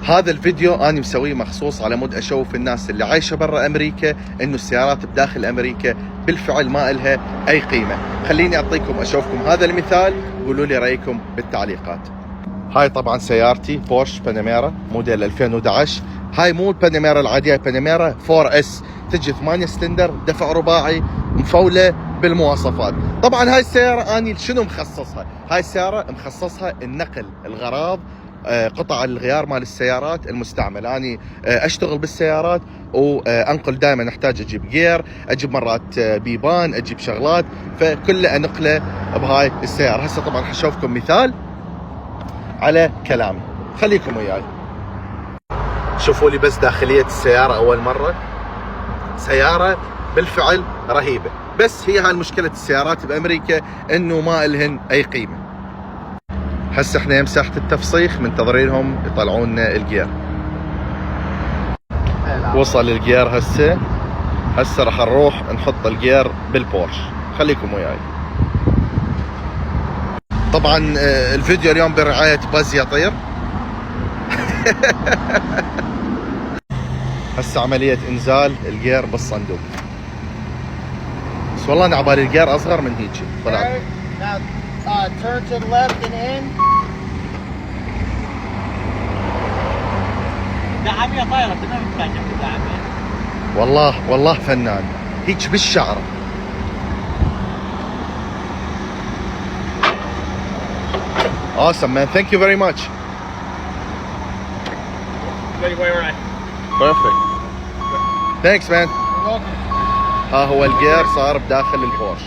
هذا الفيديو أنا مسويه مخصوص على مود أشوف الناس اللي عايشة برا أمريكا إنه السيارات بداخل أمريكا بالفعل ما إلها أي قيمة. خليني أعطيكم أشوفكم هذا المثال، قولوا لي رأيكم بالتعليقات. هاي طبعا سيارتي بورش باناميرا موديل 2011. هاي مو الباناميرا العادية، باناميرا 4S، تجي 8 سلندر، دفع رباعي، مفولة بالمواصفات. طبعا هاي السيارة أني شنو مخصصها؟ هاي السيارة مخصصها النقل الغراض، قطع الغيار مال السيارات المستعمل. أنا أشتغل بالسيارات وأنقل، دائما أحتاج أجيب جير، أجيب مرات بيبان، أجيب شغلات، فكله أنقله بهاي السيارة. هسه طبعا حشوفكم مثال على كلامي، خليكم وياي. شوفوا لي بس داخلية السيارة أول مرة، سيارة بالفعل رهيبة، بس هي هاي مشكلة السيارات بأمريكا إنه ما إلهن أي قيمة. هسه احنا مساحة التفسيخ منتظرينهم يطلعون لنا الجير. وصل الجير هسه راح نروح نحط الجير بالبورش، خليكم وياي. طبعا الفيديو اليوم برعاية باز يطير. هسه عملية انزال الجير بالصندوق، بس والله انا عبالي الجير اصغر من هيجي طلع. Turn to the left and in. دعم يا طايرة تمام تتكلم دعم. والله فنان هيك بالشعر. Awesome man, thank you very much. Perfect. Thanks man. ها هو الجير صار بداخل البورش.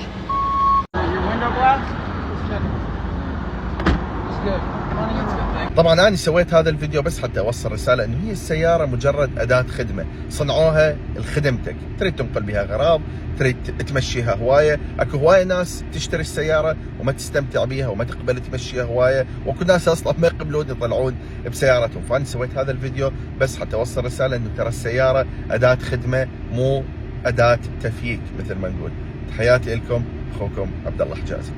طبعا انا سويت هذا الفيديو بس حتى اوصل رساله انه هي السياره مجرد اداه خدمه، صنعوها لخدمتك، تريد تنقل بها غراض، تريد تمشيها هوايه، اكو هوايه ناس تشتري السياره وما تستمتع بيها وما تقبل تمشيها هوايه، واكو ناس اصلا ما يقبلون يطلعون بسيارتهم. فانا سويت هذا الفيديو بس حتى اوصل رساله انه ترى السياره اداه خدمه مو اداه تفييك مثل ما نقول. تحياتي لكم، اخوكم عبد الله حجازي.